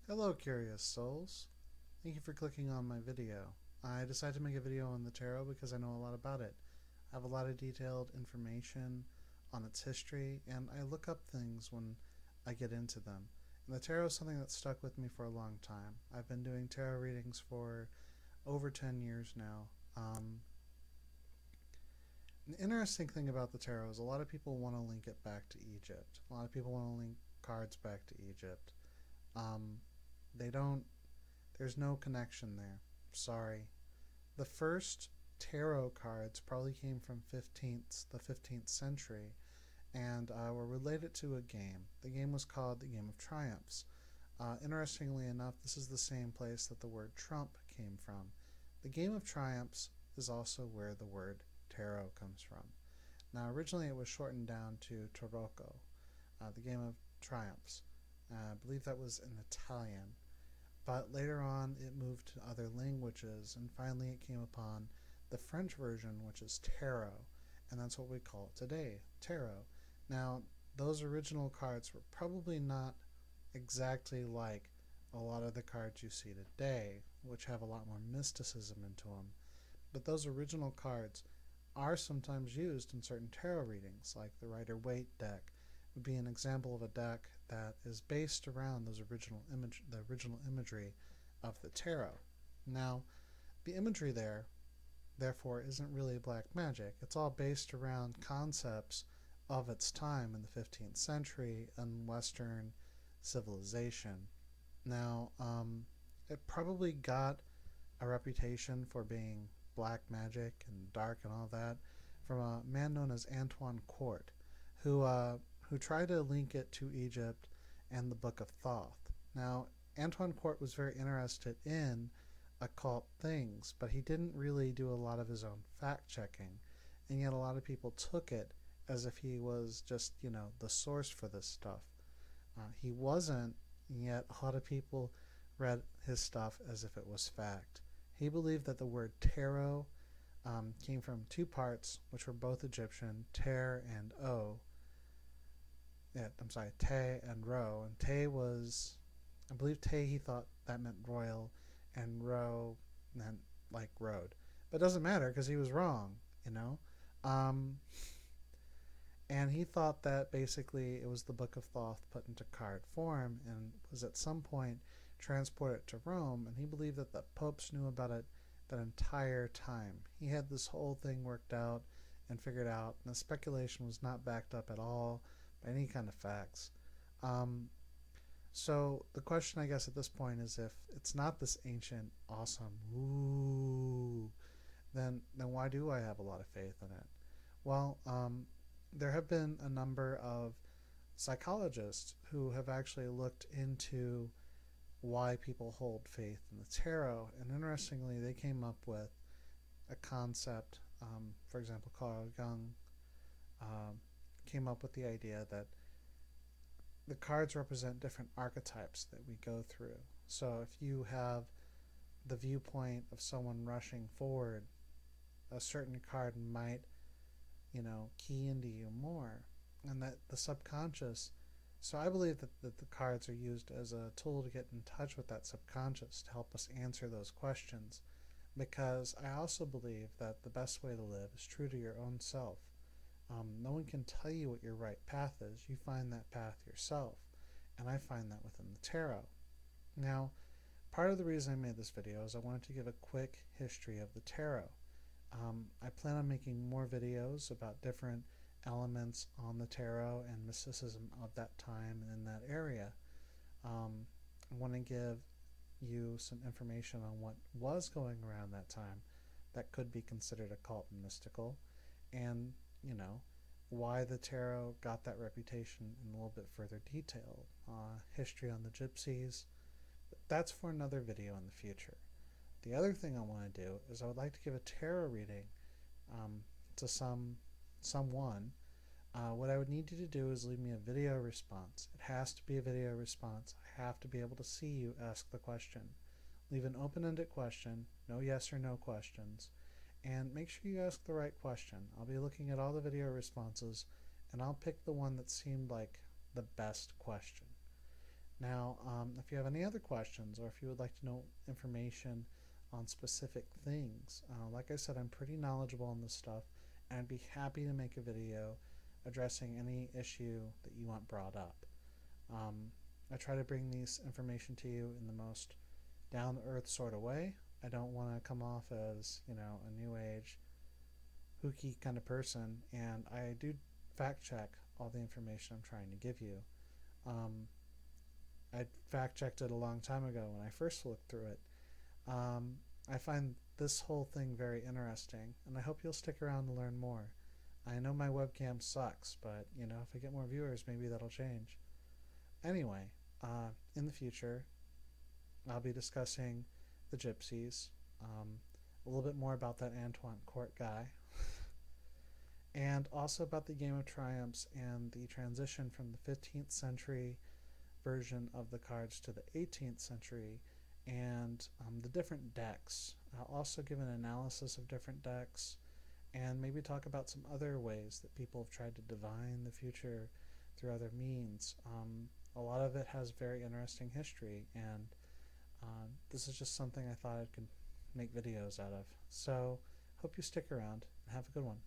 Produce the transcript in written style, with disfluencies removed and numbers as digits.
Hello, curious souls. Thank you for clicking on my video. I decided to make a video on the tarot because I know a lot about it. I have a lot of detailed information on its history, and I look up things when I get into them. And the tarot is something that's stuck with me for a long time. I've been doing tarot readings for over 10 years now. The interesting thing about the tarot is a lot of people want to link it back to Egypt. A lot of people want to link cards back to Egypt. Um, they don't There's no connection there. Sorry. The first tarot cards probably came from the 15th century and were related to a game. The game was called the Game of Triumphs. Interestingly enough, this is the same place that the word trump came from. The Game of Triumphs is also where the word tarot comes from. Now, originally it was shortened down to Tarocco, the Game of Triumphs. I believe that was in Italian. But later on, it moved to other languages, and finally, it came upon the French version, which is tarot, and that's what we call it today, tarot. Now, those original cards were probably not exactly like a lot of the cards you see today, which have a lot more mysticism into them. But those original cards are sometimes used in certain tarot readings, like the Rider-Waite deck would be an example of a deck that is based around the original imagery of the tarot. Now, the imagery there, therefore, isn't really black magic. It's all based around concepts of its time in the 15th century and Western civilization. Now, it probably got a reputation for being black magic and dark and all that from a man known as Antoine Court, who tried to link it to Egypt and the Book of Thoth. Now, Antoine Court was very interested in occult things, but he didn't really do a lot of his own fact checking, and yet a lot of people took it as if he was just, the source for this stuff. He wasn't, yet a lot of people read his stuff as if it was fact. He believed that the word tarot came from two parts, which were both Egyptian, ter and o. Yeah, I'm sorry, te and ro. And te was, I believe te he thought that meant royal, and ro meant like road. But it doesn't matter because he was wrong. Um, and he thought that basically it was the Book of Thoth put into card form and was at some point transported to Rome, and he believed that the popes knew about it that entire time. He had this whole thing worked out and figured out, and the speculation was not backed up at all by any kind of facts. Um, so the question, I guess, at this point is if it's not this ancient, awesome, ooh, then why do I have a lot of faith in it? Well, there have been a number of psychologists who have actually looked into why people hold faith in the tarot, and interestingly, they came up with a concept. For example, Carl Jung um, came up with the idea that the cards represent different archetypes that we go through. So if you have the viewpoint of someone rushing forward, a certain card might, key into you more. And that the subconscious. So I believe that the cards are used as a tool to get in touch with that subconscious to help us answer those questions. Because I also believe that the best way to live is true to your own self. No one can tell you what your right path is. You find that path yourself. And I find that within the tarot. Now, part of the reason I made this video is I wanted to give a quick history of the tarot. I plan on making more videos about different elements on the tarot and mysticism of that time and in that area. I want to give you some information on what was going around that time that could be considered occult and mystical, and why the tarot got that reputation in a little bit further detail. History on the gypsies. That's for another video in the future. The other thing I want to do is I would like to give a tarot reading to someone. What I would need you to do is leave me a video response. It has to be a video response. I have to be able to see you ask the question. Leave an open-ended question, no yes or no questions, and make sure you ask the right question. I'll be looking at all the video responses, and I'll pick the one that seemed like the best question. Now, if you have any other questions or if you would like to know information on specific things, like I said, I'm pretty knowledgeable on this stuff, and I'd be happy to make a video addressing any issue that you want brought up. I try to bring these information to you in the most down-to-earth sort of way. I don't want to come off as, a new age, hooky kind of person, and I do fact check all the information I'm trying to give you. I fact checked it a long time ago when I first looked through it. I find this whole thing very interesting, and I hope you'll stick around to learn more. I know my webcam sucks, but if I get more viewers, maybe that'll change. Anyway, in the future, I'll be discussing the Gypsies, a little bit more about that Antoine Court guy, and also about the Game of Triumphs and the transition from the 15th century version of the cards to the 18th century, and the different decks. I'll also give an analysis of different decks and maybe talk about some other ways that people have tried to divine the future through other means. A lot of it has very interesting history, and this is just something I thought I could make videos out of. So, hope you stick around and have a good one.